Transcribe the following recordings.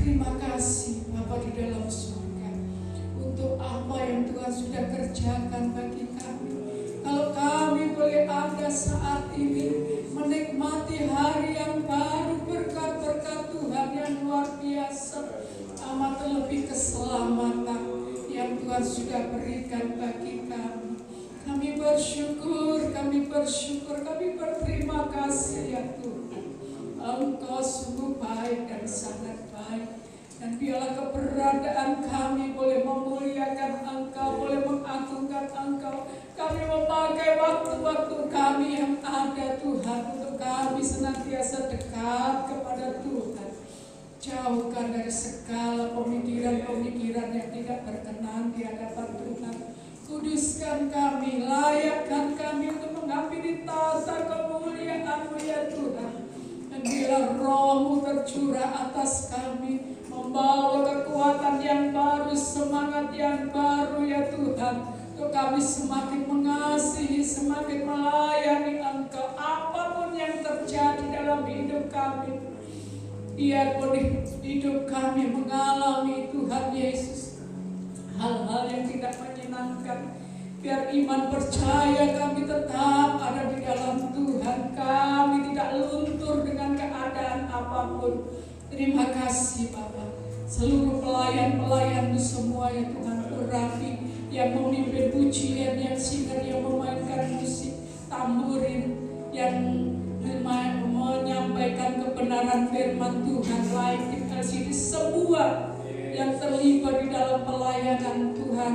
Terima kasih Bapa di dalam surga untuk apa yang Tuhan sudah kerjakan bagi kami. Kalau kami boleh ada saat ini menikmati hari yang baru, berkat-berkat Tuhan yang luar biasa, amat terlebih keselamatan yang Tuhan sudah berikan bagi kami. Kami bersyukur, kami berterima kasih ya Tuhan. Engkau sungguh baik dan sangat baik. Dan biarlah keberadaan kami boleh memuliakan Engkau, boleh mengagungkan Engkau. Kami memakai waktu-waktu kami yang ada Tuhan, untuk kami senantiasa dekat kepada Tuhan. Jauhkan dari segala pemikiran-pemikiran yang tidak berkenan di hadapan Tuhan. Kuduskan kami, layakkan kami untuk mengambil tata kemuliaan-Mu ya Tuhan. Dan biarlah Roh-Mu tercurah atas kami, membawa kekuatan yang baru, semangat yang baru ya Tuhan. Untuk kami semakin mengasihi, semakin melayani Engkau. Apapun yang terjadi dalam hidup kami, biarpun hidup kami mengalami Tuhan Yesus hal-hal yang tidak menyenangkan, biar iman percaya kami tetap ada di dalam Tuhan. Kami tidak luntur dengan keadaan apapun. Terima kasih Bapa. Seluruh pelayan-pelayan-Mu semua ya Tuhan, Rafi yang memimpin pujian, yang singer, yang memainkan musik, tamburin, yang menyampaikan kebenaran firman Tuhan, lain kita sini semua yang terlibat di dalam pelayanan Tuhan.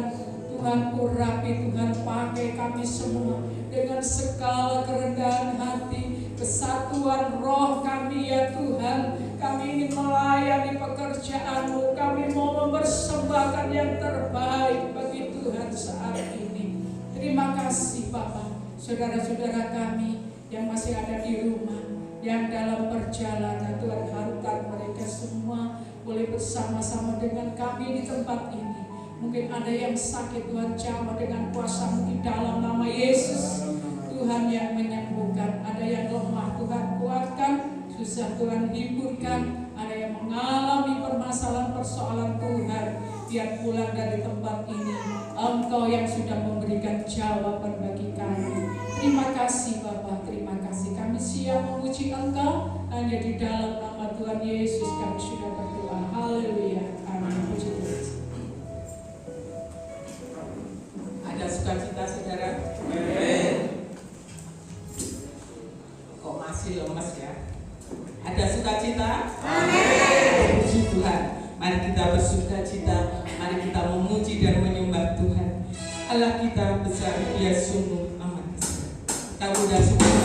Tuhan urapi, Tuhan pakai kami semua dengan segala kerendahan hati, kesatuan roh kami ya Tuhan. Kami ingin melayani pekerjaan-Mu, kami mau mempersembahkan yang terbaik bagi Tuhan saat ini. Terima kasih Bapak. Saudara-saudara kami yang masih ada di rumah, yang dalam perjalanan, Tuhan harapkan mereka semua boleh bersama-sama dengan kami di tempat ini. Mungkin ada yang sakit, Tuhan jamah dengan kuasa-Mu di dalam nama Yesus. Tuhan yang menyembuhkan, ada yang lemah, Tuhan kuatkan, susah Tuhan hiburkan, ada yang mengalami permasalahan persoalan Tuhan, biar pulang dari tempat ini Engkau yang sudah memberikan jawaban bagi kami. Terima kasih Bapa, terima kasih. Kami siap memuji Engkau, hanya di dalam nama Tuhan Yesus kami sudah berdoa. Haleluya, amin. Puji Tuhan. Ada sukacita saudara? Amin. Kok masih lemes ya? Ada sukacita? Amin. Puji Tuhan. Mari kita bersukacita, mari kita memuji dan menyembah Tuhan. Allah kita besar, Dia sungguh amat besar. Kamu dan semua.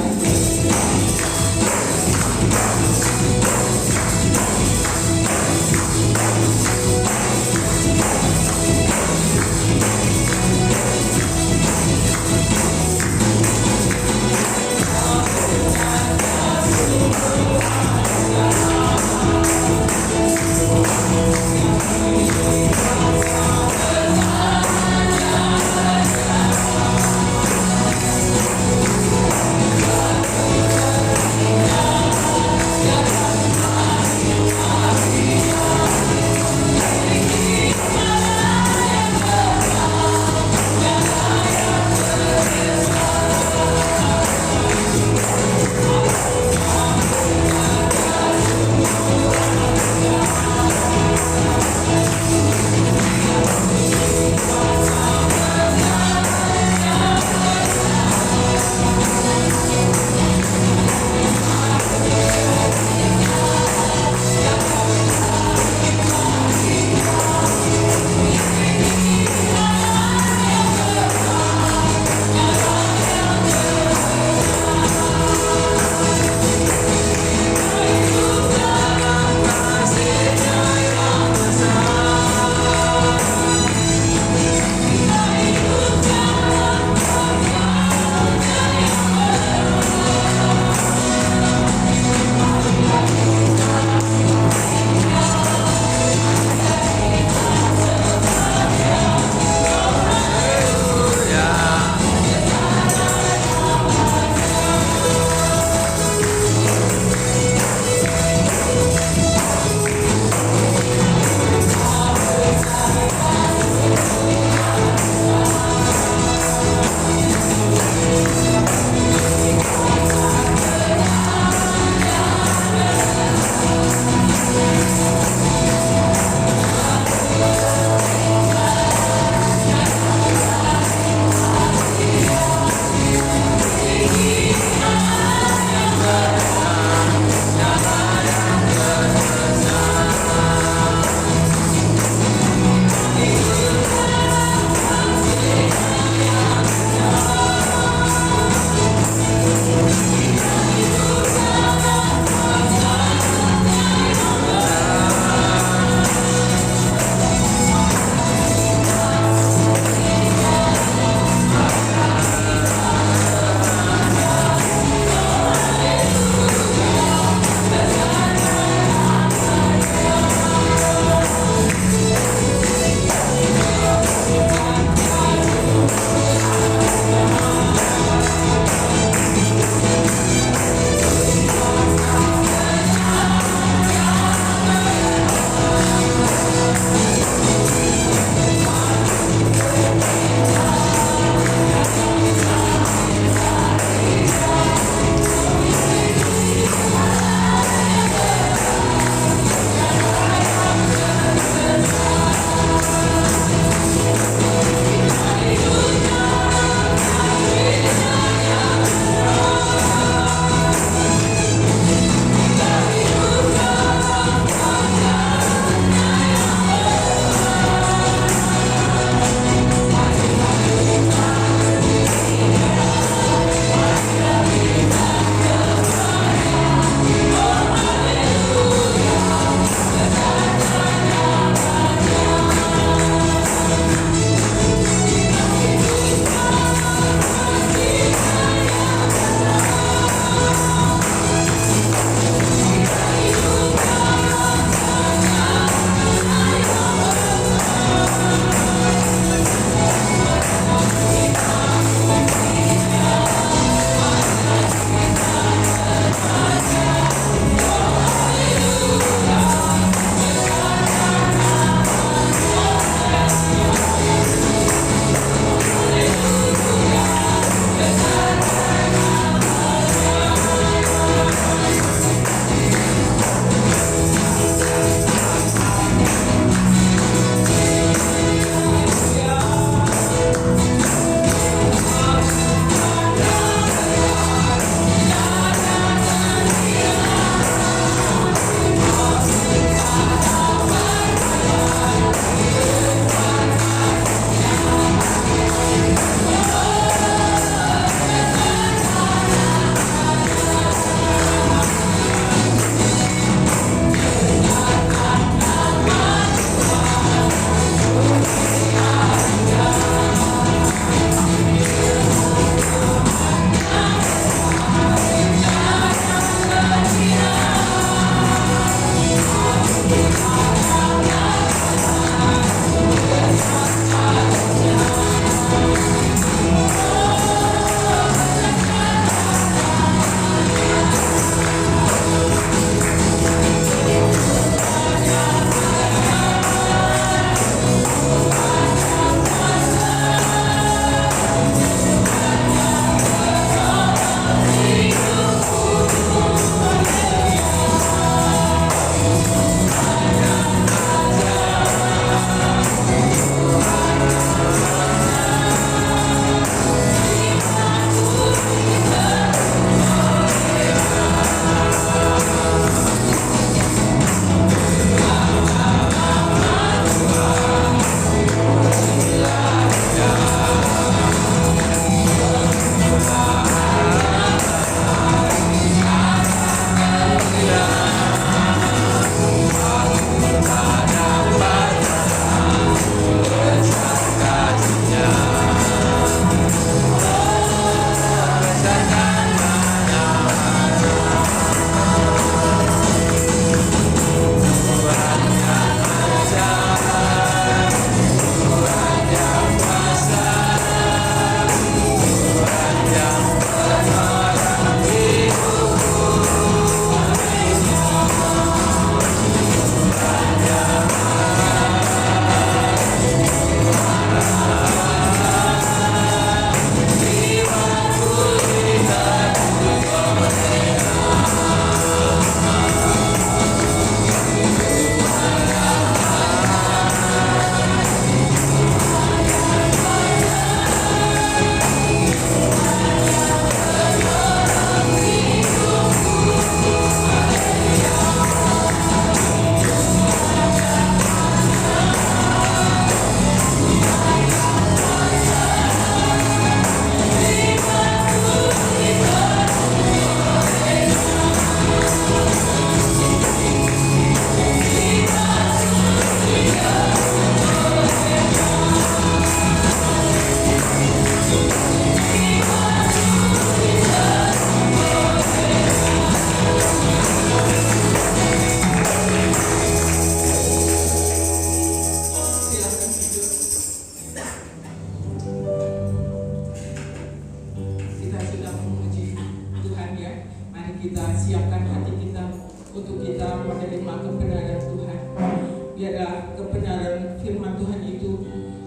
kebenaran firman Tuhan itu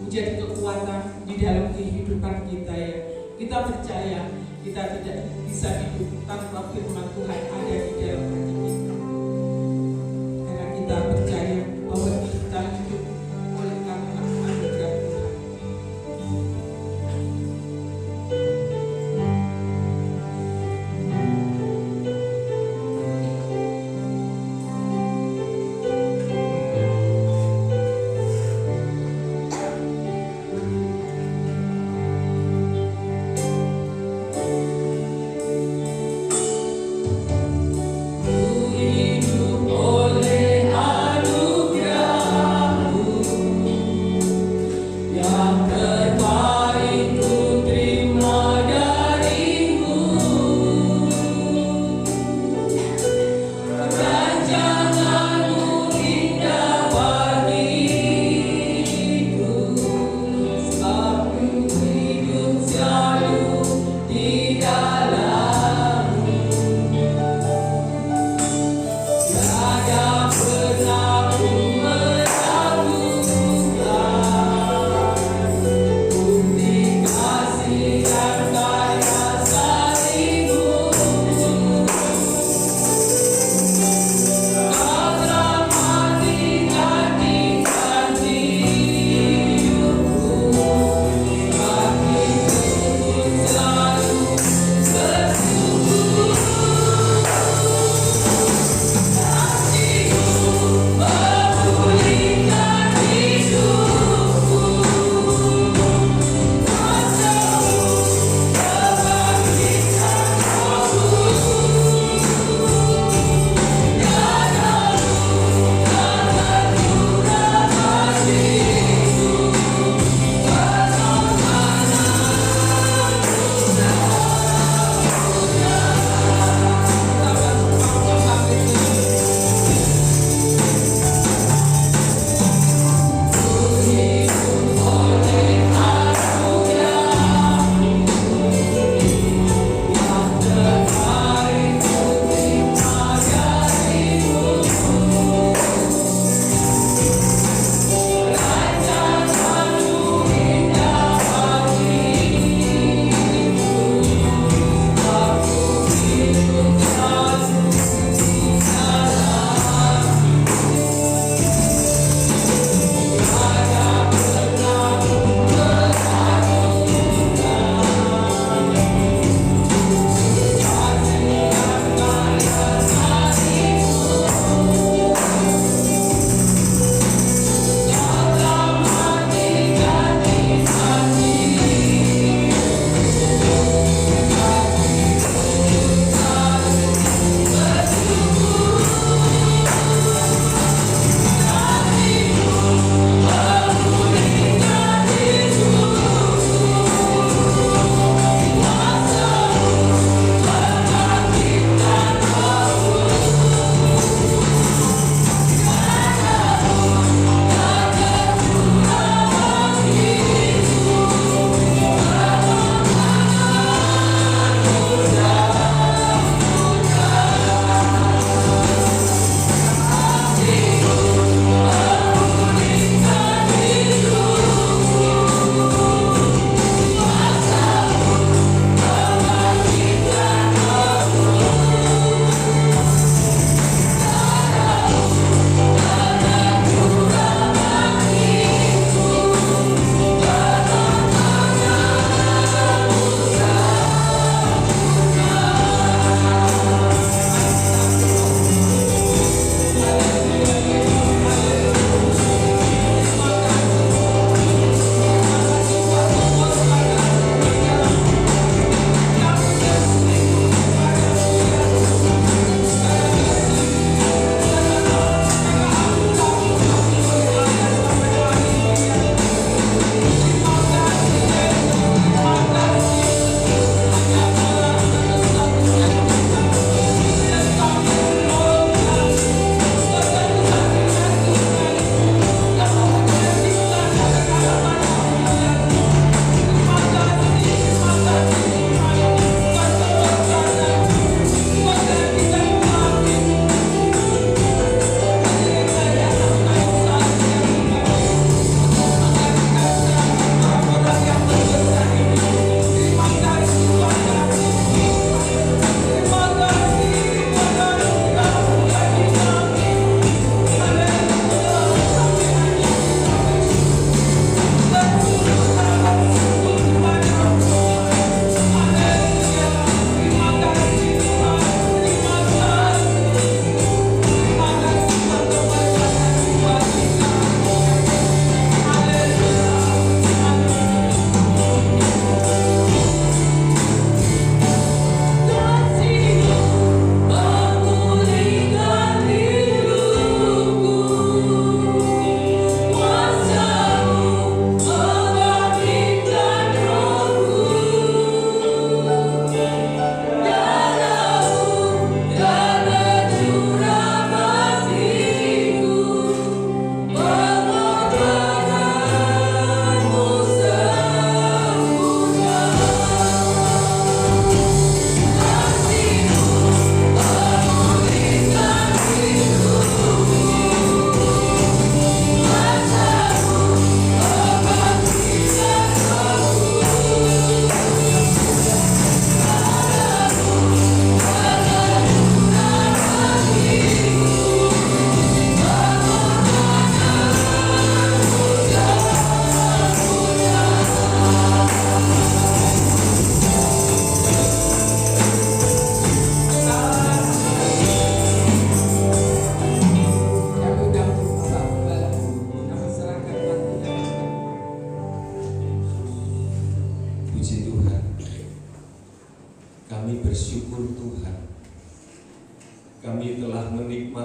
menjadi kekuatan di dalam kehidupan kita ya. Kita percaya kita tidak bisa hidup tanpa firman Tuhan ada di dalam hati kita. Karena kita percaya bahwa kita hidup oleh karena anugerah Tuhan. Hidup oleh anugerah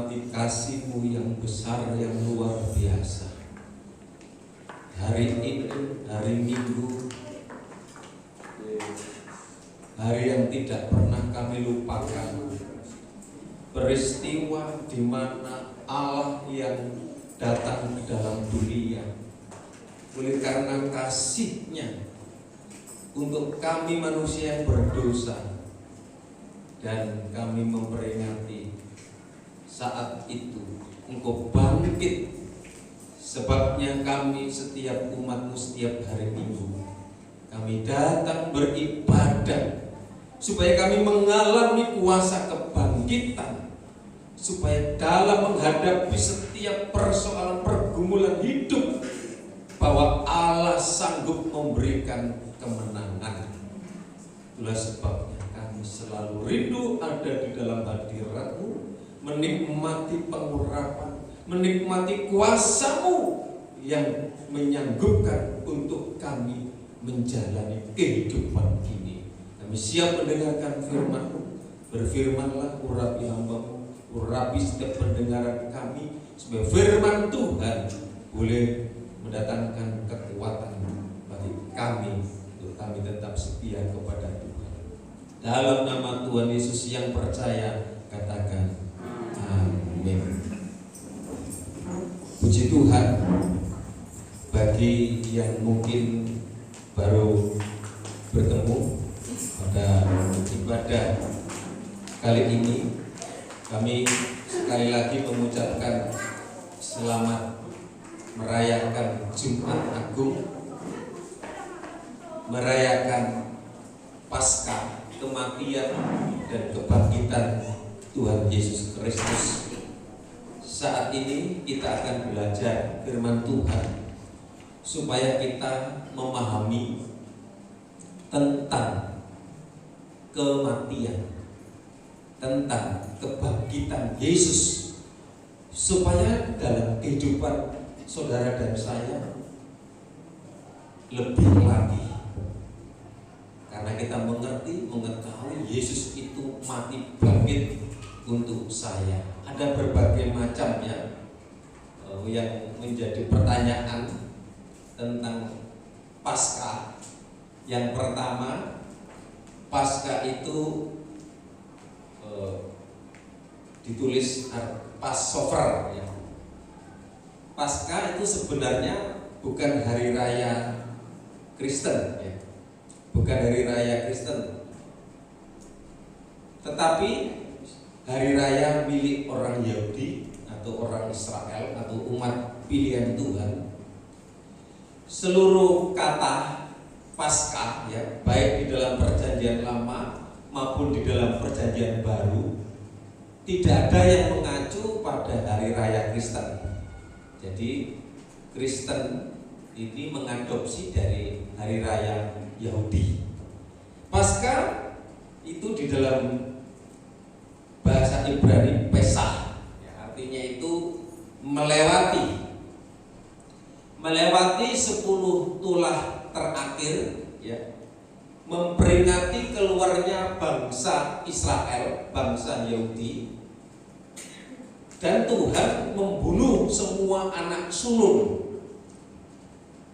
menikmati kasih-Mu yang besar, yang luar biasa. Hari ini, hari Minggu, hari yang tidak pernah kami lupakan. Peristiwa di mana Allah yang datang ke dalam dunia oleh karena kasih-Nya untuk kami manusia yang berdosa, dan kami memperingati saat itu Engkau bangkit. Sebabnya kami setiap umat-Mu setiap hari Minggu kami datang beribadah supaya kami mengalami kuasa kebangkitan, supaya dalam menghadapi setiap persoalan pergumulan hidup bahwa Allah sanggup memberikan kemenangan. Itulah sebabnya kami selalu rindu ada di dalam hadirat-Mu, menikmati pengurapan, menikmati kuasa-Mu yang menyanggupkan untuk kami menjalani kehidupan ini. Kami siap mendengarkan firman-Mu. Berfirmanlah, urapi hamba-Mu, urapi setiap pendengaran kami, supaya firman Tuhan boleh mendatangkan kekuatan bagi kami untuk kami tetap setia kepada Tuhan. Dalam nama Tuhan Yesus yang percaya, katakan amin. Puji Tuhan. Bagi yang mungkin baru bertemu pada ibadah kali ini, kami sekali lagi mengucapkan selamat merayakan Jumat Agung, merayakan Paskah, kematian dan kebangkitan Tuhan Yesus Kristus. Saat ini kita akan belajar firman Tuhan supaya kita memahami tentang kematian, tentang kebangkitan Yesus, supaya dalam kehidupan saudara dan saya lebih lagi, karena kita mengetahui Yesus itu mati bangkit untuk saya. Ada berbagai macam yang menjadi pertanyaan tentang Paskah. Yang pertama, Paskah itu ditulis Passover ya. Paskah itu sebenarnya bukan hari raya Kristen ya. Bukan hari raya Kristen, tetapi hari raya milik orang Yahudi atau orang Israel atau umat pilihan Tuhan. Seluruh kata Paskah ya, baik di dalam Perjanjian Lama maupun di dalam Perjanjian Baru, tidak ada yang mengacu pada hari raya Kristen. Jadi Kristen ini mengadopsi dari hari raya Yahudi. Paskah itu di dalam bahasa Ibrani Pesach ya, artinya itu melewati 10 tulah terakhir ya, memperingati keluarnya bangsa Israel, bangsa Yahudi, dan Tuhan membunuh semua anak sulung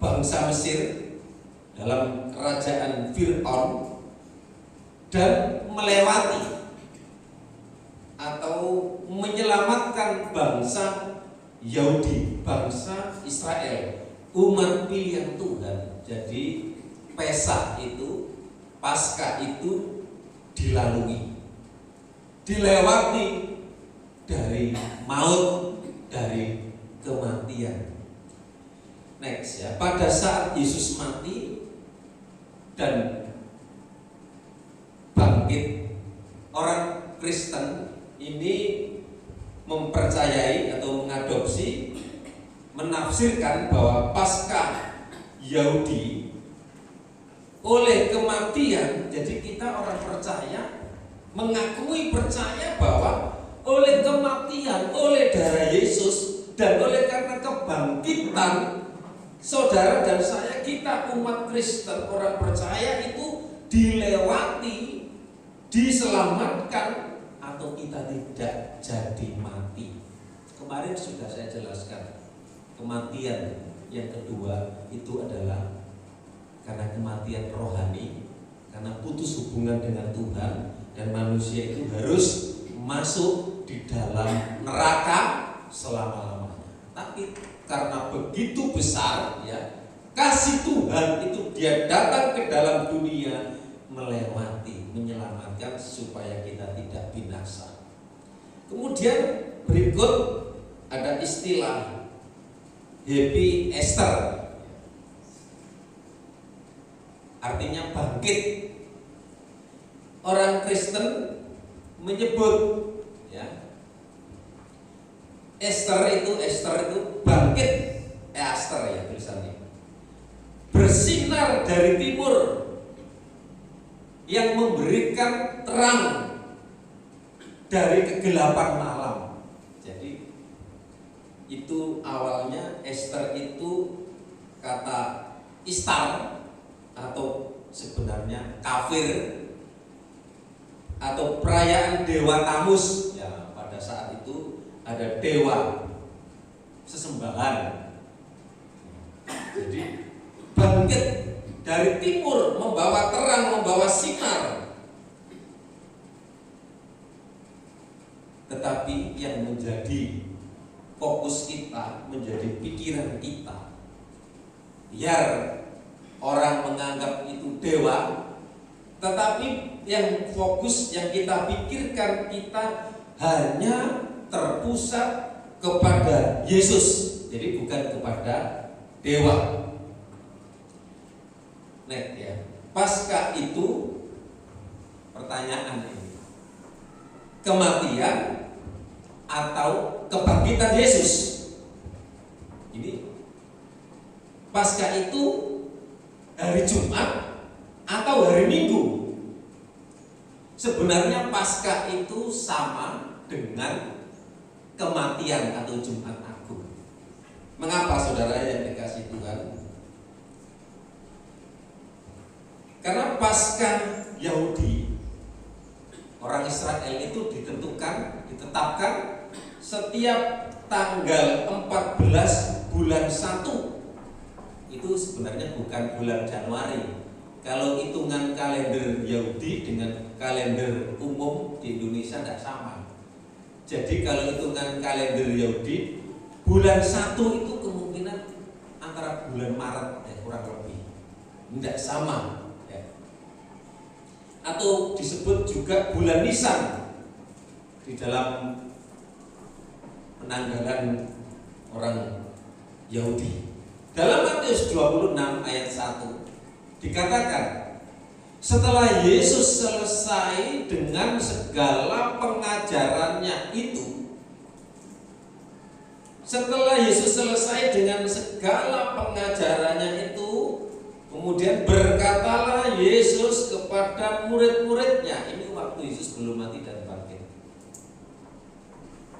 bangsa Mesir dalam kerajaan Fir'aun, dan melewati atau menyelamatkan bangsa Yahudi, bangsa Israel, umat pilihan Tuhan. Jadi Pesach itu, Paskah itu dilalui, dilewati dari maut, dari kematian. Next ya, pada saat Yesus mati dan bangkit, orang Kristen ini mempercayai atau mengadopsi, menafsirkan bahwa Paskah Yahudi oleh kematian. Jadi kita orang percaya mengakui, percaya bahwa oleh kematian, oleh darah Yesus, dan oleh karena kebangkitan, saudara dan saya, kita umat Kristen, orang percaya itu dilewati, diselamatkan, atau kita tidak jadi mati. Kemarin sudah saya jelaskan, kematian yang kedua itu adalah karena kematian rohani, karena putus hubungan dengan Tuhan, dan manusia itu harus masuk di dalam neraka selama-lamanya. Tapi karena begitu besar ya kasih Tuhan itu, dia datang ke dalam dunia melewati, menyelamatkan supaya kita tidak binasa. Kemudian berikut ada istilah Happy Easter, artinya bangkit. Orang Kristen menyebut ya Easter itu bangkit, Easter ya tulisannya, bersinar dari timur yang memberikan terang dari kegelapan malam. Jadi itu awalnya Easter itu kata Istar atau sebenarnya kafir atau perayaan Dewa Tamus ya. Pada saat itu ada dewa sesembahan. Jadi bangkit dari timur membawa terang, membawa sinar. Tetapi yang menjadi fokus kita, menjadi pikiran kita, biar orang menganggap itu dewa, tetapi yang fokus, yang kita pikirkan, kita hanya terpusat kepada Yesus, jadi bukan kepada dewa. Next ya, Paskah itu pertanyaan ini, kematian atau kebangkitan Yesus? Ini Paskah itu hari Jumat atau hari Minggu? Sebenarnya Paskah itu sama dengan kematian atau Jumat Agung. Mengapa saudara yang dikasih Tuhan? Karena Paskah Yahudi, orang Israel itu ditetapkan setiap tanggal 14 bulan 1. Itu sebenarnya bukan bulan Januari. Kalau hitungan kalender Yahudi dengan kalender umum di Indonesia tidak sama. Jadi kalau hitungan kalender Yahudi, bulan 1 itu kemungkinan antara bulan Maret kurang lebih. Tidak sama ya. Atau disebut juga bulan Nisan di dalam penanggalan orang Yahudi. Dalam Matius 26 ayat 1 dikatakan, setelah Yesus selesai dengan segala pengajarannya itu, kemudian berkatalah Yesus kepada murid-muridnya. Ini waktu Yesus belum mati dan bangkit.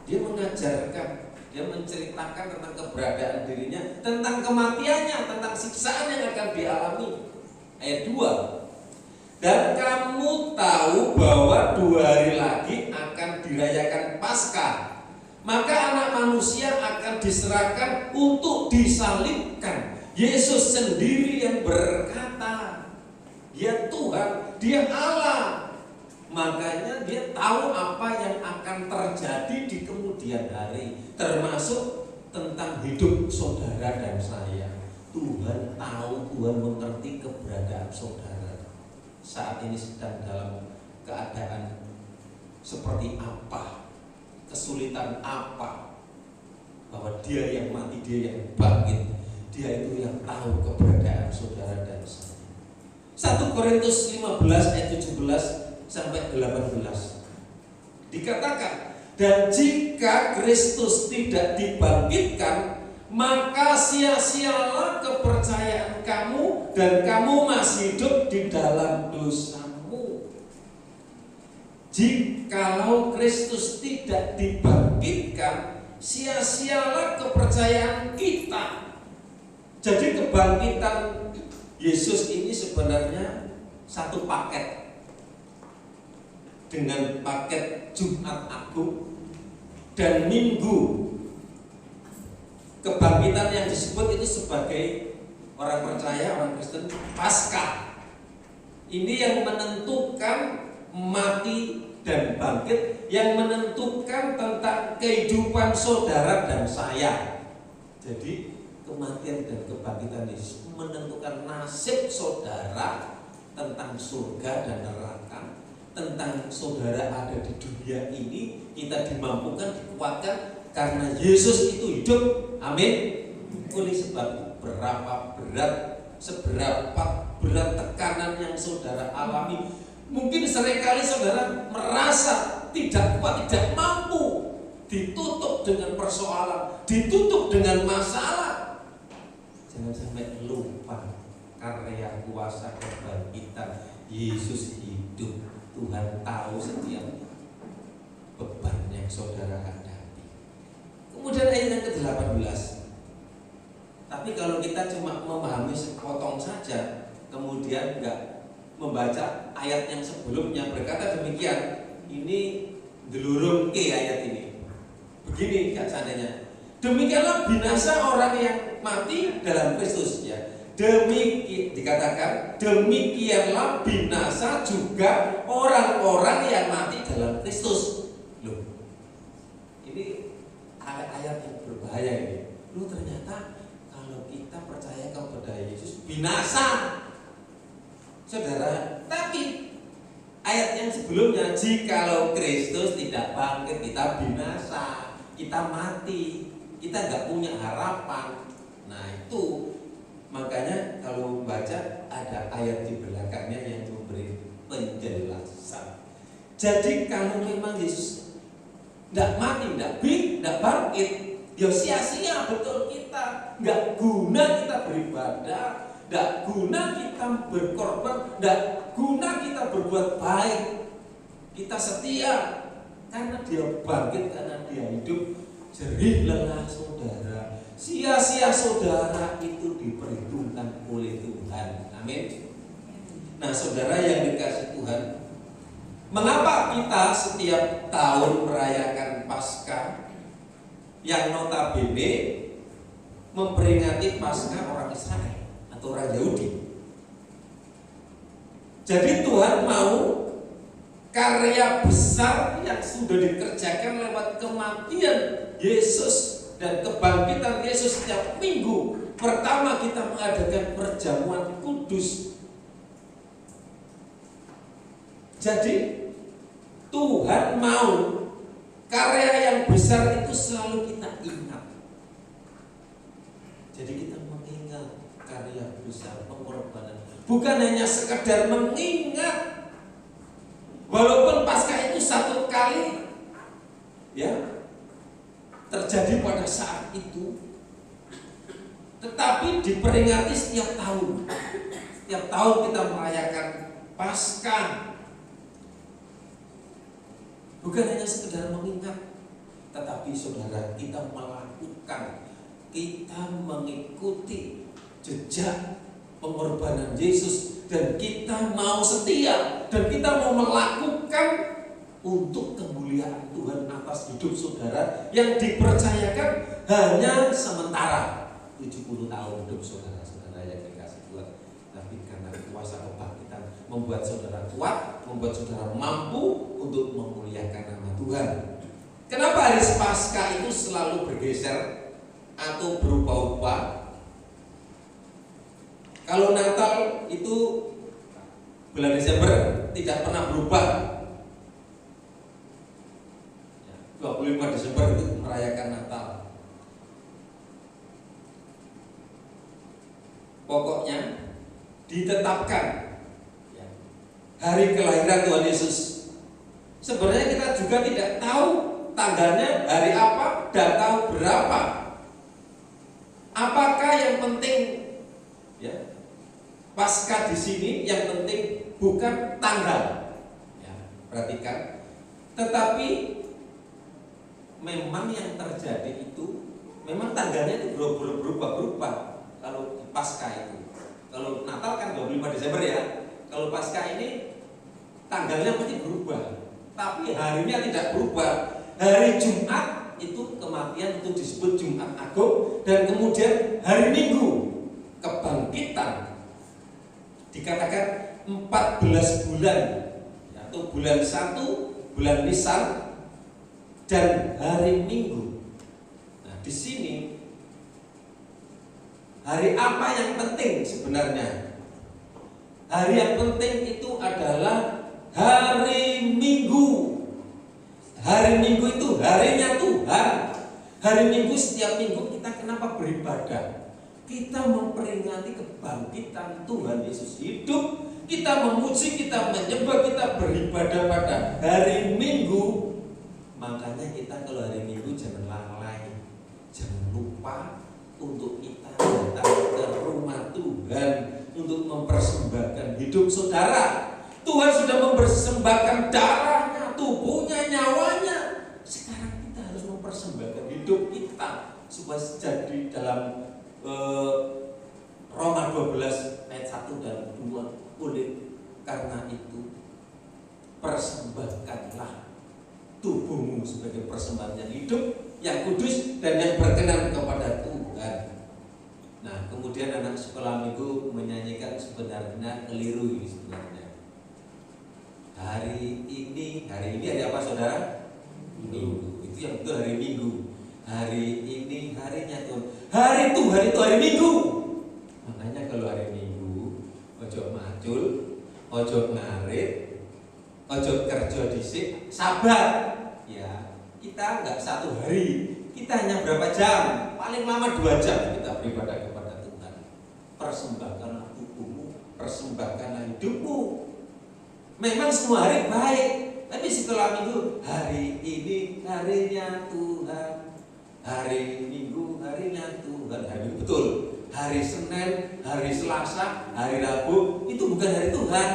Dia mengajarkan, dia menceritakan tentang keberadaan dirinya, tentang kematiannya, tentang siksaan yang akan dialami. Ayat 2, dan kamu tahu bahwa 2 hari lagi akan dirayakan Paskah, maka Anak Manusia akan diserahkan untuk disalibkan. Yesus sendiri yang berkata, dia Tuhan, dia Allah. Makanya dia tahu apa yang akan terjadi di kemudian hari, termasuk tentang hidup saudara dan saya. Tuhan tahu, Tuhan mengerti keberadaan saudara saat ini sedang dalam keadaan seperti apa, kesulitan apa, bahwa dia yang mati, dia yang bangkit, dia itu yang tahu keberadaan saudara dan saya. 1 Korintus 15 ayat 17 sampai 18 dikatakan, dan jika Kristus tidak dibangkitkan, maka sia-sialah kepercayaan kamu dan kamu masih hidup di dalam dosamu. Jikalau Kristus tidak dibangkitkan, sia-sialah kepercayaan kita. Jadi kebangkitan Yesus ini sebenarnya satu paket dengan paket Jumat Agung dan Minggu kebangkitan yang disebut itu sebagai orang percaya, orang Kristen, Paskah. Ini yang menentukan mati dan bangkit, yang menentukan tentang kehidupan saudara dan saya. Jadi kematian dan kebangkitan Yesus menentukan nasib saudara, tentang surga dan neraka, tentang saudara ada di dunia ini. Kita dimampukan, dikuatkan karena Yesus itu hidup. Amin. Oleh sebab seberapa berat tekanan yang saudara alami, mungkin seringkali saudara merasa tidak kuat, tidak mampu, ditutup dengan persoalan, ditutup dengan masalah. Jangan sampai lupa karya kuasa kebangkitan Yesus hidup. Tuhan tahu setiap beban yang saudara hadapi. Kemudian ayat yang ke-18. Tapi kalau kita cuma memahami sepotong saja, kemudian enggak membaca ayat yang sebelumnya, berkata demikian, ini delurun ke ayat ini. Begini Kak seandainya, demikianlah binasa orang yang mati dalam Kristus, ya. Dikatakan demikianlah binasa juga orang-orang yang mati dalam Kristus. Loh, ini ayat yang berbahaya ini. Loh, ternyata kalau kita percaya kepada Yesus binasa, saudara. Tapi ayat yang sebelumnya, jikalau Kristus tidak bangkit, kita binasa, kita mati, kita nggak punya harapan. Nah itu makanya kalau baca ada ayat di belakangnya yang memberi penjelasan. Jadi kalau memang Yesus tidak mati, tidak bangkit, ya sia-sia betul kita, nggak guna kita beribadah, nggak guna kita berkorban, nggak guna kita berbuat baik. Kita setia karena Dia bangkit, karena Dia hidup. Jerih lelah saudara, sia-sia saudara itu diperhitungkan oleh Tuhan. Amin. Nah saudara yang dikasihi Tuhan, mengapa kita setiap tahun merayakan Paskah yang notabene memperingati Paskah orang Israel atau orang Yahudi? Jadi Tuhan mau karya besar yang sudah dikerjakan lewat kematian Yesus dan kebangkitan Yesus setiap minggu pertama kita mengadakan perjamuan kudus. Jadi Tuhan mau karya yang besar itu selalu kita ingat. Jadi kita mengingat karya besar pengorbanan, bukan hanya sekedar mengingat. Walaupun Paskah itu satu kali ya terjadi pada saat itu, tetapi diperingati setiap tahun. Setiap tahun kita merayakan Paskah. Bukan hanya sekedar mengingat, tetapi saudara kita melakukan, kita mengikuti jejak pengorbanan Yesus, dan kita mau setia, dan kita mau melakukan untuk kemuliaan Tuhan atas hidup saudara yang dipercayakan hanya sementara 70 tahun hidup saudara-saudara yang dikasih Tuhan. Tapi karena kuasa kebangkitan membuat saudara kuat, membuat saudara mampu untuk memuliakan nama Tuhan. Kenapa hari Paskah itu selalu bergeser atau berubah-ubah? Kalau Natal itu bulan Desember tidak pernah berubah. 25 Desember itu merayakan Natal. Pokoknya ditetapkan hari kelahiran Tuhan Yesus. Sebenarnya kita juga tidak tahu tanggalnya hari apa dan tahu berapa. Apakah yang penting ya Paskah di sini yang penting bukan tanggal, ya, perhatikan. Tetapi memang yang terjadi itu memang tanggalnya itu berubah-berubah. Kalau di Paskah itu, kalau Natal kan 25 Desember ya. Kalau Paskah ini tanggalnya pasti berubah, tapi harinya tidak berubah. Hari Jumat itu kematian itu disebut Jumat Agung, dan kemudian hari Minggu kebangkitan. Dikatakan 14 bulan, atau bulan 1, bulan Nisan, dan hari Minggu. Nah, di sini hari apa yang penting sebenarnya? Hari yang penting itu adalah hari Minggu. Hari Minggu itu harinya Tuhan. Hari Minggu, setiap minggu kita kenapa beribadah? Kita memperingati kebangkitan Tuhan Yesus hidup. Kita memuji, kita menyembah, kita beribadah pada hari Minggu. Makanya kita kalau hari Minggu jangan lalai, jangan lupa untuk kita datang ke rumah Tuhan untuk mempersembahkan hidup saudara. Tuhan sudah mempersembahkan darahnya, tubuhnya, nyawanya. Sekarang kita harus mempersembahkan hidup kita supaya jadi dalam Roma 12 ayat 1 dan 2. Oleh karena itu, persembahkanlah tubuhmu sebagai persembahan yang hidup, yang kudus, dan yang berkenan kepada Tuhan. Nah, kemudian anak sekolah minggu menyanyikan sebenarnya keliru ini sebenarnya. Hari ini hari apa saudara? Minggu. Itu yang betul hari Minggu. Hari ini harinya Tuhan. Hari Tuhan itu hari Minggu. Makanya kalau hari Minggu, ojo macul, ojo ngarit, ojo kerja dhisik, sabar. Ya, kita enggak 1 hari, kita hanya berapa jam? Paling lama 2 jam kita beribadah kepada Tuhan. Persembahkanlah tubuhmu, persembahkanlah hidupmu. Memang semua hari baik, tapi setelah minggu, hari ini harinya Tuhan. Hari Minggu harinya Tuhan. Hari Minggu betul. Hari Senin, hari Selasa, hari Rabu itu bukan hari Tuhan.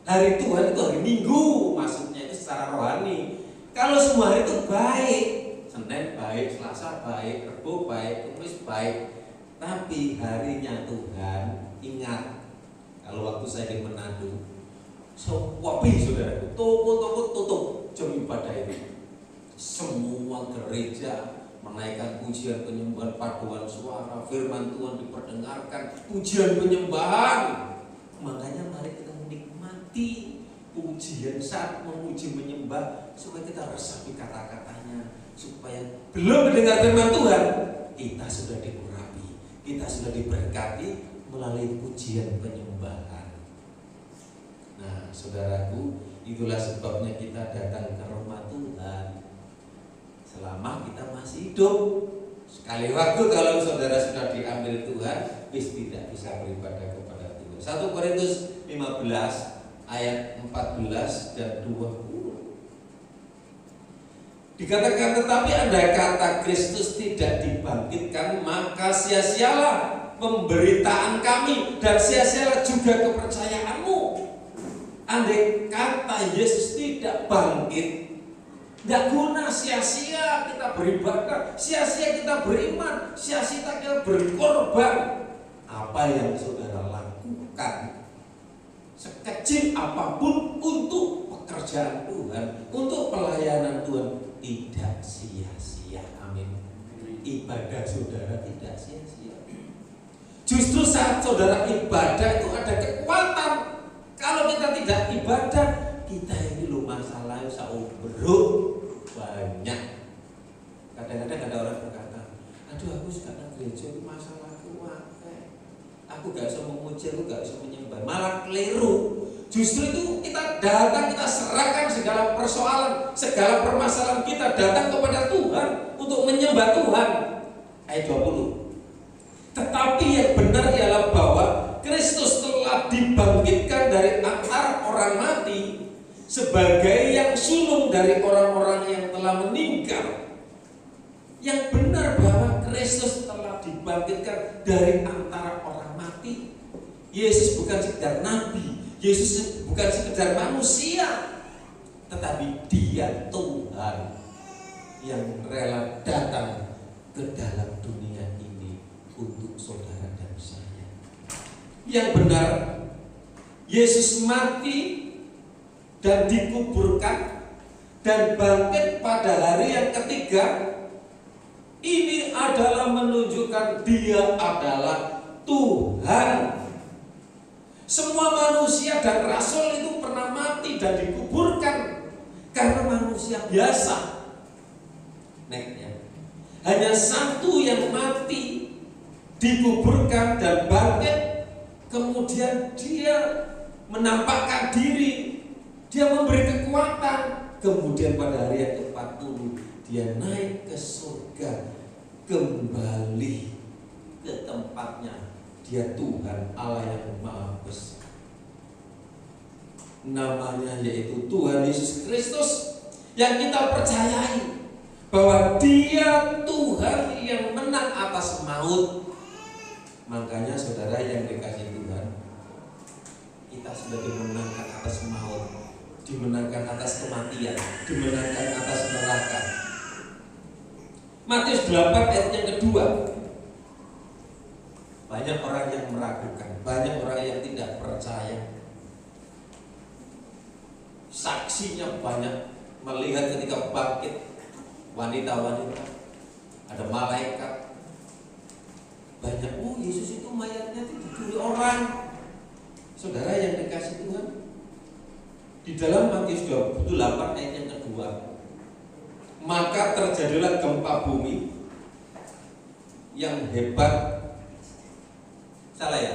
Hari Tuhan itu hari Minggu, maksudnya itu secara rohani. Kalau semua hari itu baik, Senin baik, Selasa baik, Rabu baik, Kamis baik, tapi harinya Tuhan, ingat, kalau waktu saya di Manado, wapi saudara, toko-toko tutup jam ibadah ini. Semua gereja menaikkan pujian penyembahan, paduan suara, firman Tuhan diperdengarkan, pujian penyembahan. Makanya mari kita menikmati pujian saat memuji menyembah, supaya kita resapi kata-katanya, supaya belum mendengar firman Tuhan, kita sudah diurapi, kita sudah diberkati melalui pujian penyembahan. Nah, saudaraku, itulah sebabnya kita datang ke rumah Tuhan. Selama kita masih hidup, sekali waktu kalau saudara sudah diambil Tuhan, tidak bisa beribadah kepada Tuhan. 1 Korintus 15 ayat 14 dan 20. Dikatakan, tetapi andai kata Kristus tidak dibangkitkan, maka sia-sialah pemberitaan kami dan sia-sialah juga kepercayaanmu. Andai kata Yesus tidak bangkit, nggak guna, sia-sia kita beribadah, sia-sia kita beriman, sia-sia kita berkorban. Apa yang saudara lakukan, sekecil apapun untuk pekerjaan Tuhan, untuk pelayanan Tuhan, tidak sia-sia. Amin. Ibadah saudara tidak sia-sia. Justru saat saudara ibadah itu ada kekuatan. Kalau kita tidak ibadah, kita ini loh masalah sauberuk banyak. Kadang-kadang ada orang berkata, aduh aku sudah ke gereja itu masalahku aku gak bisa memuji, aku gak bisa menyembah. Malah keliru. Justru itu kita datang, kita serahkan segala persoalan, segala permasalahan kita datang kepada Tuhan untuk menyembah Tuhan. Ayat 20. Tetapi yang benar ialah bahwa Kristus telah dibangkitkan dari antara orang mati sebagai yang sulung dari orang-orang yang telah meninggal. Yang benar bahwa Kristus telah dibangkitkan dari antara orang mati. Yesus bukan sekedar nabi, Yesus bukan sekedar manusia, tetapi Dia Tuhan yang rela datang ke dalam dunia ini untuk saudara dan saya. Yang benar, Yesus mati dan dikuburkan dan bangkit pada hari yang ketiga Ini adalah menunjukkan Dia adalah Tuhan. Semua manusia dan rasul itu pernah mati dan dikuburkan karena manusia biasa. Hanya satu yang mati, dikuburkan dan bangkit. Kemudian Dia menampakkan diri, Dia memberi kekuatan. Kemudian pada hari yang ke-40 Dia naik ke surga, kembali ke tempatnya. Dia Tuhan Allah yang Maha Besar. Namanya yaitu Tuhan Yesus Kristus, yang kita percayai bahwa Dia Tuhan yang menang atas maut. Makanya saudara yang dikasihi Tuhan, kita sudah dimenangkan atas maut, dimenangkan atas kematian, dimenangkan atas neraka. Matius 8 ayat yang kedua. Banyak orang yang meragukan, banyak orang yang tidak percaya. Saksinya banyak, melihat ketika bangkit wanita-wanita, ada malaikat. Banyak, oh Yesus itu mayatnya dicuri orang. Saudara yang dikasih Tuhan, di dalam Matius 28 ayat yang kedua, maka terjadilah gempa bumi yang hebat. Salah ya?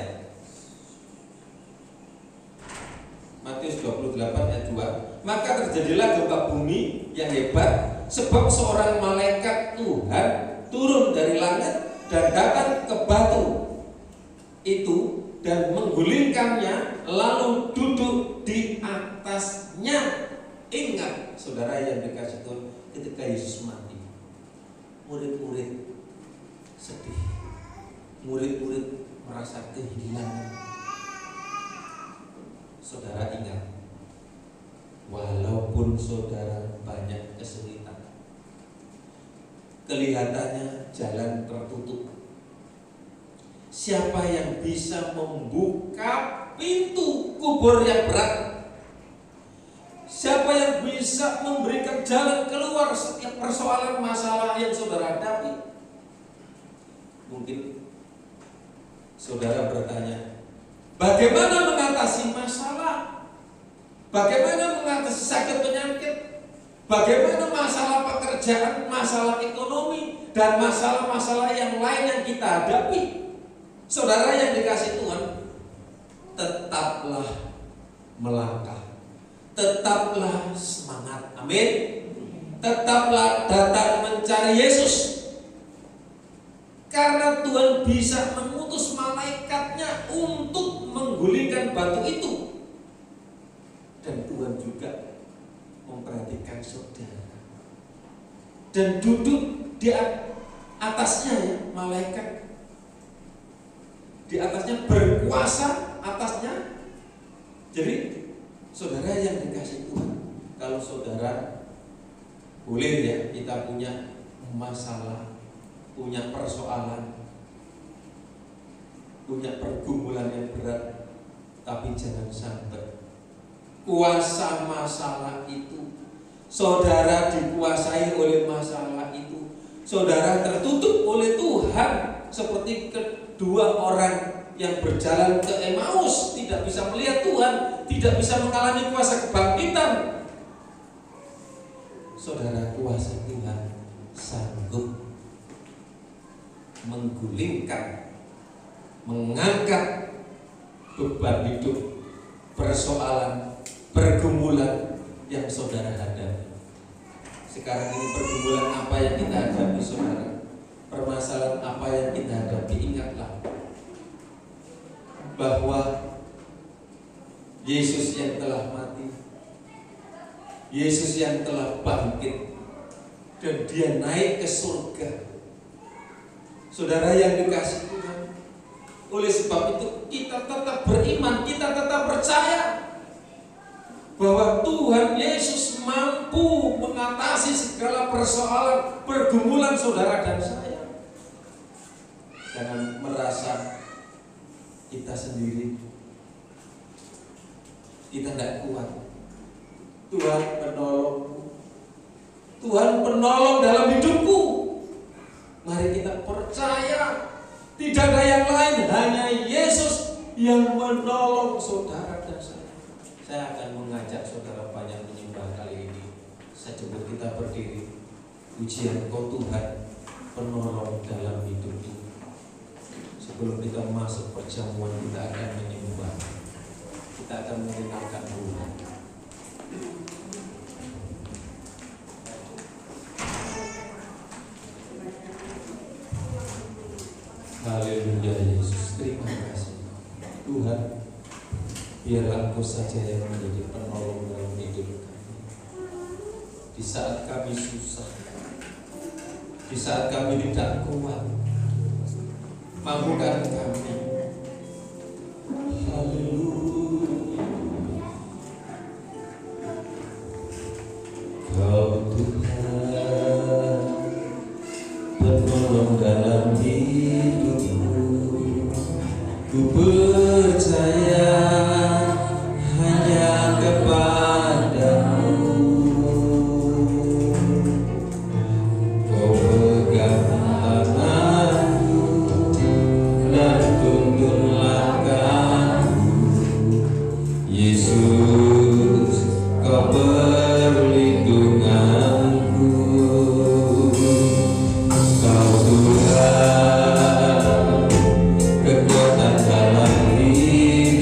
Matius 28 ayat 2, maka terjadilah gempa bumi yang hebat, sebab seorang malaikat Tuhan turun dari langit dan datang ke batu itu dan menggulingkannya, lalu duduk di atasnya. Ingat saudara yang dikasih Tuhan, ketika Yesus mati, murid-murid sedih, murid-murid merasa kehilangan. Saudara ingat, walaupun saudara banyak kesulitan, kelihatannya jalan tertutup, siapa yang bisa membuka pintu kubur yang berat? Siapa yang bisa memberikan jalan keluar setiap persoalan masalah yang saudara hadapi? Mungkin saudara bertanya, bagaimana mengatasi masalah? Bagaimana mengatasi sakit penyakit? Bagaimana masalah pekerjaan, masalah ekonomi, dan masalah-masalah yang lain yang kita hadapi? Saudara yang dikasih Tuhan, tetaplah melangkah, tetaplah semangat, amin. Tetaplah datang mencari Yesus, karena Tuhan bisa mengutus malaikatnya untuk menggulingkan batu itu. Dan Tuhan juga memperhatikan saudara dan duduk di atasnya, ya, malaikat di atasnya, berkuasa atasnya. Jadi saudara yang dikasih Tuhan, kalau saudara boleh ya, kita punya masalah, punya persoalan, punya pergumulan yang berat, tapi jangan sampai kuasa masalah itu, saudara dikuasai oleh masalah itu, saudara tertutup oleh Tuhan. Seperti kedua orang yang berjalan ke Emmaus, tidak bisa melihat Tuhan, tidak bisa mengalami kuasa kebangkitan. Saudara, kuasa Tuhan sanggup menggulingkan, mengangkat beban hidup, persoalan, pergumulan yang saudara hadapi. Sekarang ini pergumulan apa yang kita hadapi, saudara? Permasalahan apa yang kita hadapi? Ingatlah bahwa Yesus yang telah mati, Yesus yang telah bangkit, dan Dia naik ke surga. Saudara yang dikasihi Tuhan, oleh sebab itu kita tetap beriman, kita tetap percaya bahwa Tuhan Yesus mampu mengatasi segala persoalan, pergumulan saudara dan saya. Jangan merasa kita sendiri, kita tidak kuat. Tuhan penolongku, Tuhan penolong dalam hidupku. Mari kita percaya tidak ada yang lain, hanya Yesus yang menolong saudara dan saya. Saya akan mengajak saudara banyak menyembah kali ini. Sejebut kita berdiri. Pujian Engkau Tuhan, penolong dalam hidup ini. Sebelum kita masuk perjamuan, kita akan menyembah. Kita akan mengenalkan Tuhan. Haleluya Yesus, terima kasih Tuhan. Biarlah Engkau saja yang menjadi penolong dalam hidup kami. Di saat kami susah, di saat kami tidak kuat, mampukan kami. Haleluya. Kau Tuhan, penolong dalam hidupku. Ku percaya hanya kepadamu. Kau pegang tanganku dan tuntun langkahku. Yesus, Kau perlindunganku. Kau Tuhan, kekuatan dalam hidup.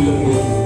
lembut.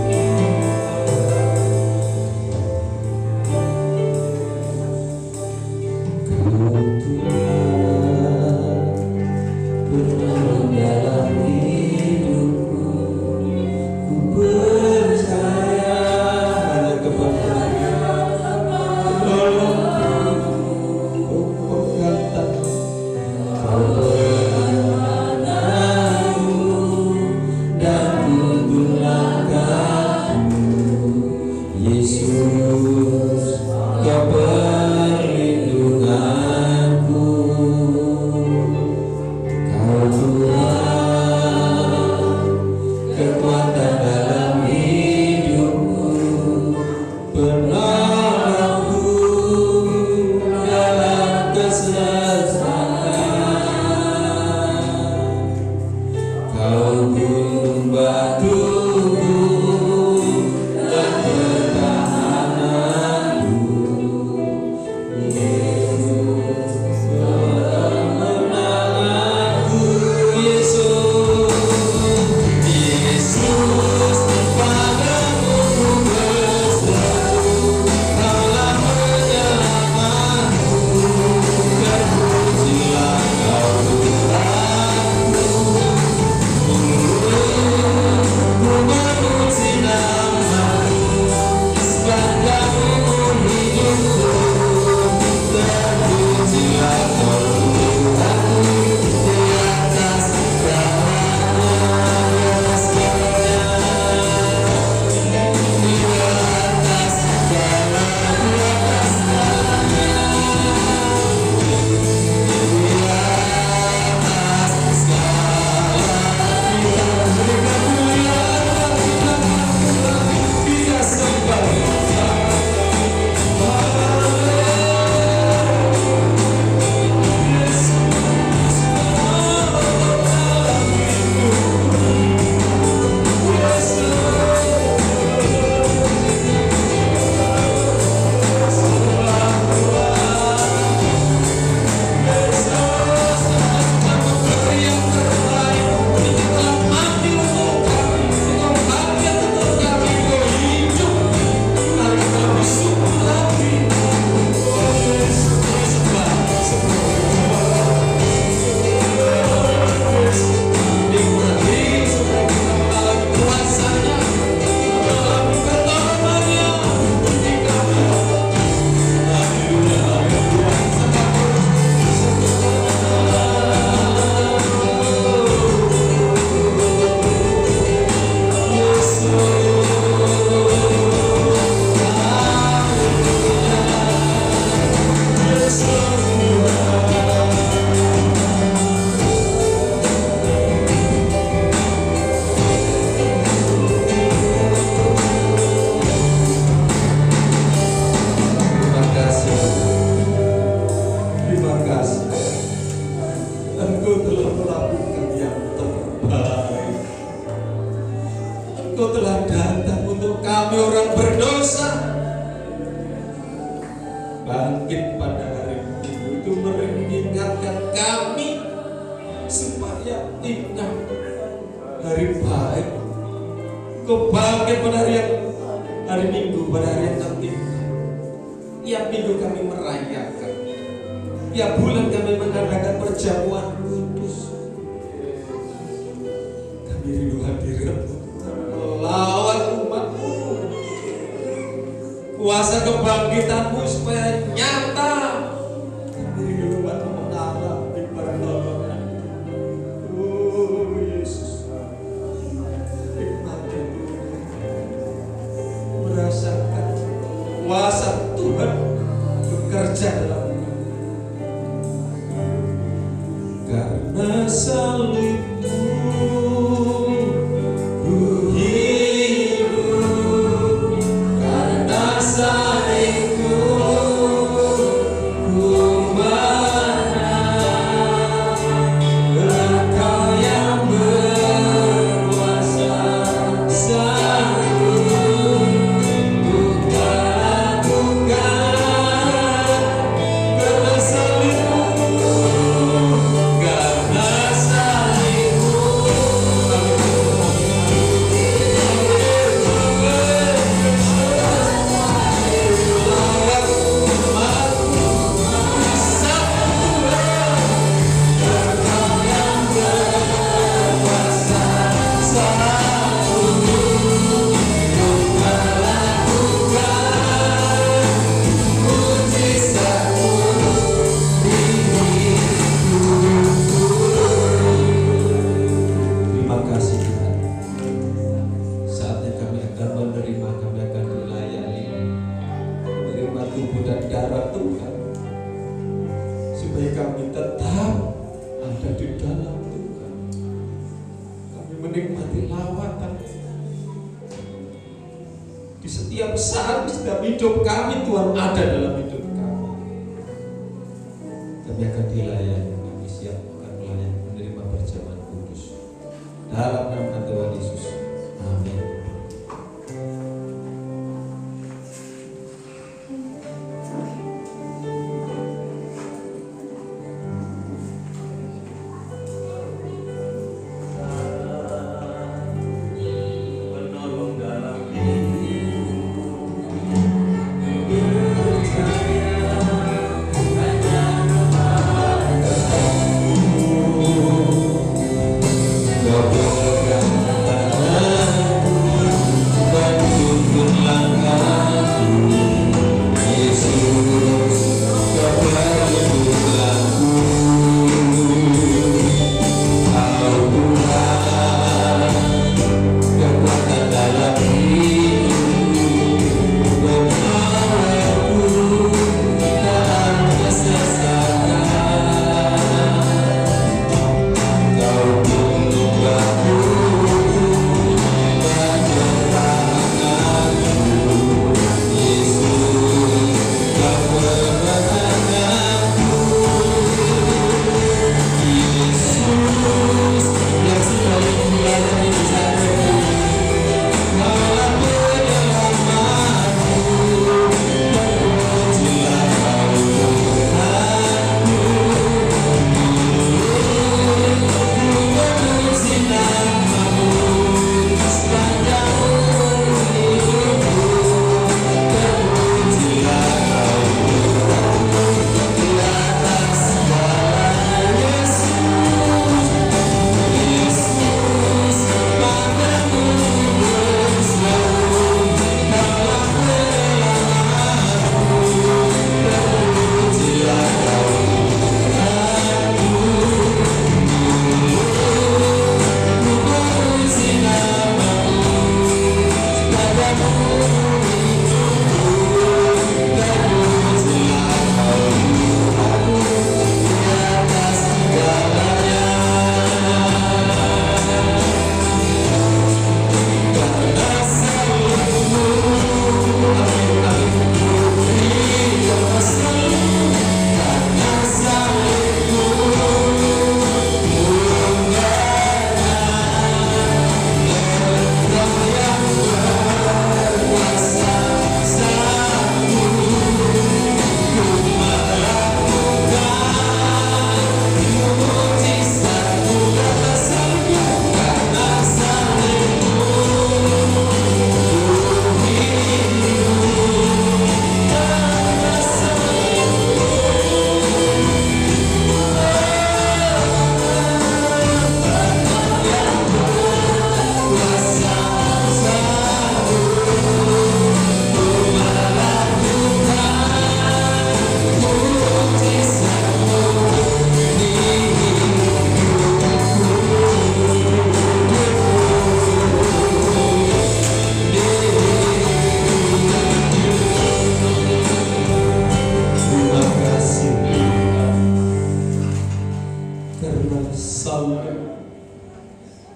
Engkau telah datang untuk kami orang berdosa. Bangkit pada hari Minggu itu mengingatkan kami supaya ingat hari baik. Engkau bangkit pada hari Minggu, pada hari yang tertimpa. Tiap minggu kami merayakan, tiap bulan kami mengadakan perjamuan kudus. Kami rindu hadirat-Mu lawan umat-Mu, kuasa kebangkitan-Mu supaya nyata. Kami rindu umat-Mu mengalami pertolongan. Oh Yesus, nikmati merasakan kuasa Tuhan bekerja dalam karena salib-Mu. darah Tuhan, supaya kami tetap ada di dalam Tuhan. Kami menikmati lawatan di setiap saat, di setiap hidup kami. Tuhan ada dalam hidup kami. Kami akan dilayani, kami siap akan melayani, menerima perjamuan kudus dalam nama Tuhan Yesus. Amin.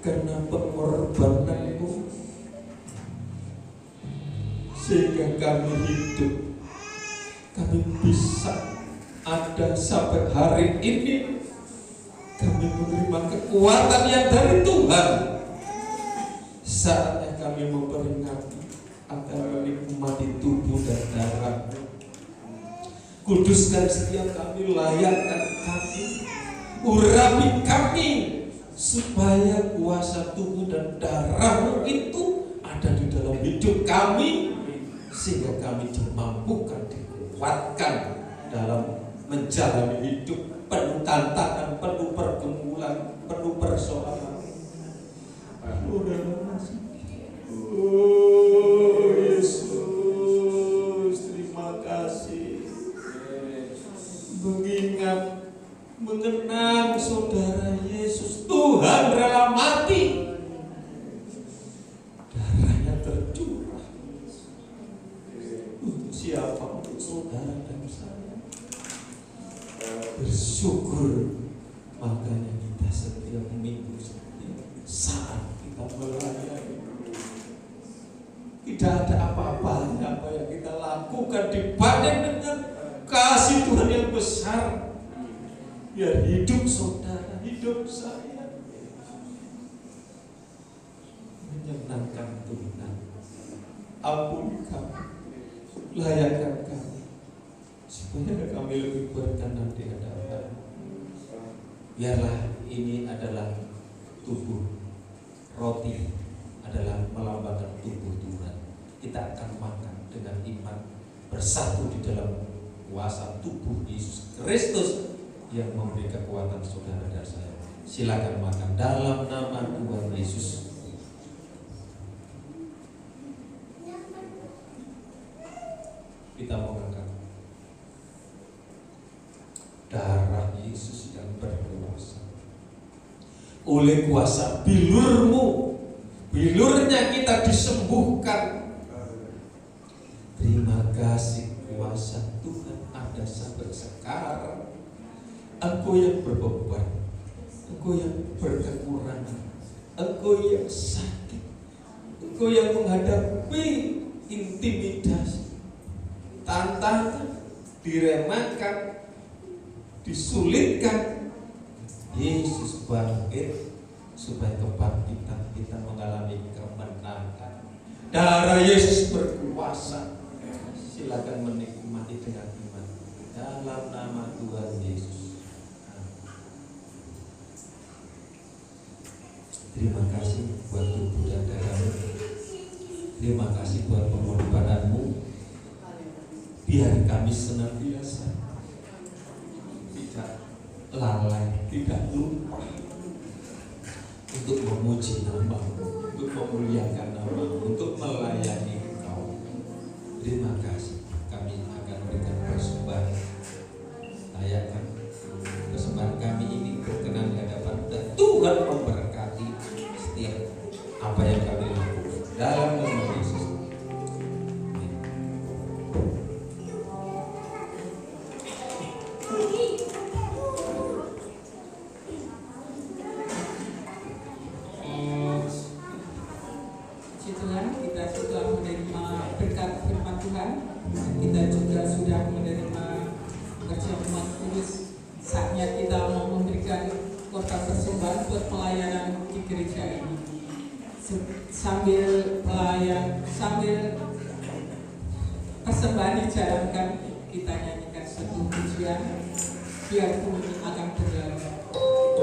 karena pengorbananmu, sehingga kami hidup, kami bisa ada sampai hari ini. Kami menerima kekuatan yang dari Tuhan. Saatnya kami memperingati akan menikmati tubuh dan darah-Mu. Kuduskan setiap kami, layakkan kami, urapi kami, supaya kuasa tubuh dan darah-Mu itu ada di dalam hidup kami, sehingga kami dimampukan, dikuatkan dalam menjalani hidup penuh tantangan, penuh pergumulan, penuh persoalan. Oh Yesus, terima kasih. Mengingat, mengenang saudara Yesus, Tuhan rela mati, darahnya tercurah untuk siapa? Untuk saudara dan syukur. Makanya kita setiap minggu, setiap saat kita melayani, tidak ada apa-apanya apa yang kita lakukan dibanding dengan kasih Tuhan yang besar. Biar hidup saudara, hidup saya menyenangkan Tuhan. Ampuni kami, layakkan kami, supaya kami lebih berkenan di hadapan. Biarlah ini adalah tubuh, roti adalah melambangkan tubuh Tuhan. Kita akan makan dengan iman, bersatu di dalam kuasa tubuh Yesus Kristus yang memberi kekuatan saudara dan saya. Silakan makan dalam nama Tuhan Yesus. Kita mengangkat darah Yesus yang berkuasa. Oleh kuasa bilurmu, bilurnya kita disembuhkan. Terima kasih kuasa Tuhan ada sampai sekarang. Engkau yang berbeban, engkau yang berkekurangan, engkau yang sakit, engkau yang menghadapi intimidasi, tantangan, diremehkan, disulitkan. Yesus bangkit supaya kebangkitan kita mengalami kemenangan. Darah Yesus berkuasa. Silakan menikmati dengan iman dalam nama Tuhan Yesus. Terima kasih buat tubuh dan darahmu. Terima kasih buat pengorbananmu. Biar kami senantiasa tidak lalai, tidak lupa untuk memuji nama-Mu, untuk memuliakan nama-Mu, untuk melayani Engkau. Terima kasih. Kami akan berikan persembahan. Layakkan persembahan kami ini berkenan di hadapan Tuhan, memberkati setiap apa yang kami lakukan dalam nama Yesus. Tuhan, kita sudah menerima berkat firman Tuhan. Kita juga sudah menerima perjamuan kudus. Saatnya kita mau memberikan korban persembahan buat pelayanan di gereja ini. Sambil persembahan dijalankan, kita nyanyikan satu pujian biar bunyi akan berlalu. Yesus,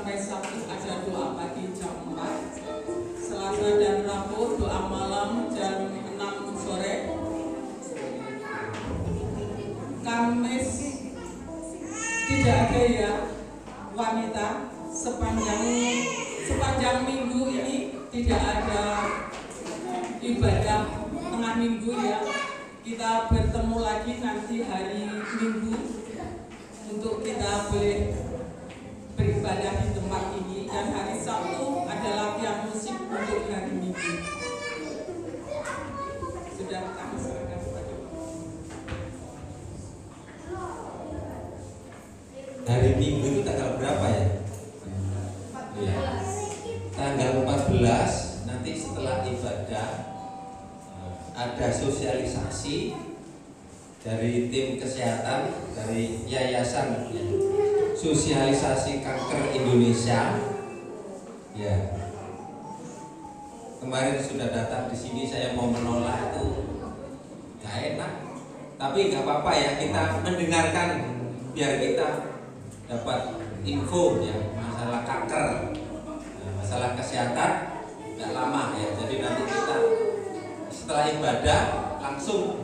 sampai Sabtu ada doa pagi jam 4, Selasa dan Rabu doa malam jam 6 sore, Kamis tidak ada ya wanita, sepanjang minggu ini tidak ada ibadah tengah minggu ya. Kita bertemu lagi nanti hari Minggu untuk kita boleh beribadah di tempat ini, dan hari Sabtu ada latihan musik untuk hari Minggu. Sudah kami serahkan kepada Hari Minggu itu tanggal berapa ya? Ya. Tanggal 14 nanti setelah ibadah ada sosialisasi dari tim kesehatan dari Yayasan Sosialisasi Kanker Indonesia. Ya. Kemarin sudah datang di sini, saya mau menolak itu nggak enak. Tapi nggak apa-apa ya, kita mendengarkan biar kita dapat info ya masalah kanker, masalah kesehatan nggak lama ya. Jadi nanti kita setelah ibadah langsung,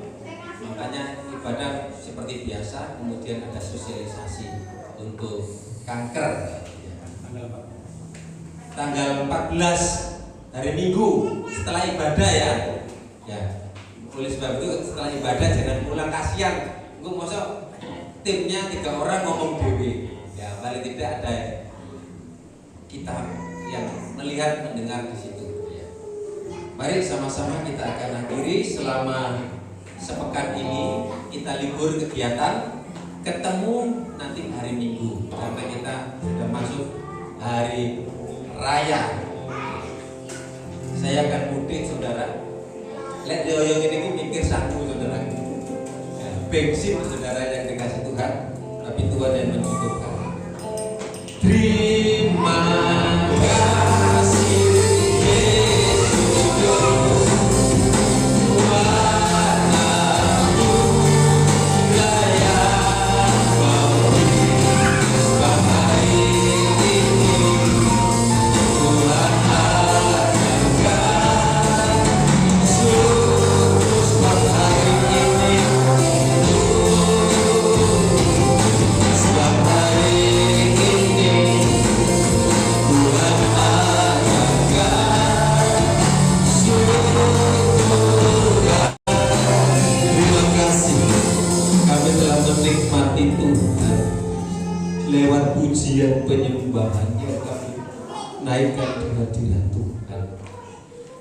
makanya ibadah seperti biasa, kemudian ada sosialisasi untuk kanker tanggal 14 hari Minggu setelah ibadah ya. Ya, oleh sebab itu setelah ibadah jangan pulang, kasihan. Gue masa timnya 3 orang ngomong dewe. Ya, paling tidak ada kita yang melihat mendengar di situ. Mari sama-sama kita akan akhiri selama sepekan ini kita libur kegiatan, ketemu nanti hari Minggu sampai kita sudah masuk hari raya. Saya akan mudik saudara. Lihat yoyong ini mikir sanggup saudara. Ya, bensin saudara yang dikasih Tuhan, tapi Tuhan yang mencukupkan. Terima kasih. Lewat pujian penyembahannya kami naikkan di hadirat Tuhan.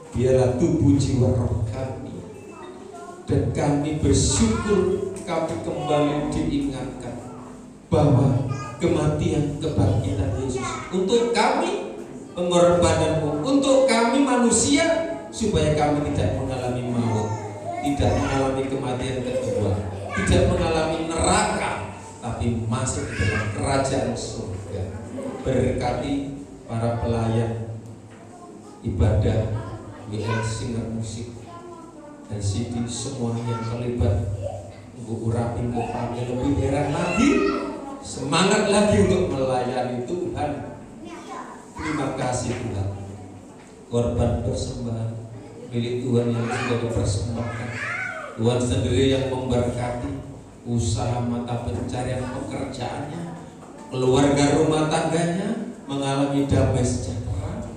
Biarlah tubuh jiwa roh kami, dan kami bersyukur kami kembali diingatkan bahwa kematian kebangkitan Yesus untuk kami, pengorbananmu untuk kami manusia, supaya kami tidak mengalami maut, tidak mengalami kematian kedua, tidak mengalami neraka, tapi masuk ke dalam kerajaan surga. Berkati para pelayan ibadah, WL singer musik, dan Sidi, semua yang terlibat, Urapi kami lebih heran lagi, semangat lagi untuk melayani Tuhan. Terima kasih Tuhan. Korban persembahan milik Tuhan yang sudah dipersembahkan, Tuhan sendiri yang memberkati usaha mata pencarian pekerjaannya, keluarga rumah tangganya mengalami damai sejahtera,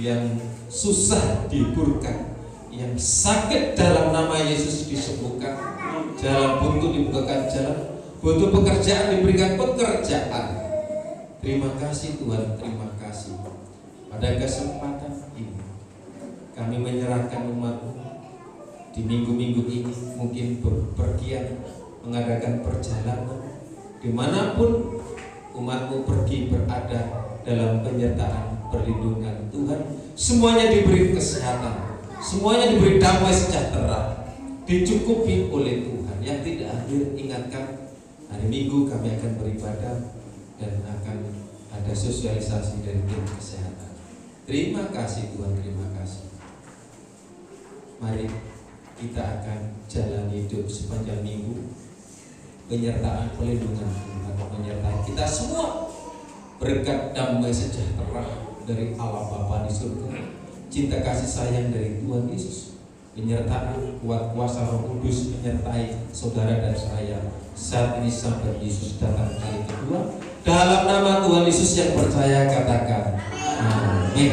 yang susah dihiburkan, yang sakit dalam nama Yesus disembuhkan, jalan buntu dibukakan jalan, butuh pekerjaan diberikan pekerjaan. Terima kasih Tuhan, terima kasih. Pada kesempatan ini kami menyerahkan umat-Mu di minggu-minggu ini, mungkin berpergian mengadakan perjalanan, dimanapun umat-Mu pergi berada dalam penyertaan perlindungan Tuhan, semuanya diberi kesehatan, semuanya diberi damai sejahtera, dicukupi oleh Tuhan. Yang tidak hadir, ingatkan hari Minggu kami akan beribadah dan akan ada sosialisasi dari tim kesehatan. Terima kasih Tuhan, terima kasih. Mari kita akan jalani hidup sepanjang minggu, penyertaan pelindungan Tuhan menyertai kita semua, berkat damai sejahtera dari Allah Bapa di surga, cinta kasih sayang dari Tuhan Yesus, penyertaan kuat kuasa Roh Kudus menyertai saudara dan saya saat ini sampai Yesus datang kali kedua. Dalam nama Tuhan Yesus yang percaya katakan amin.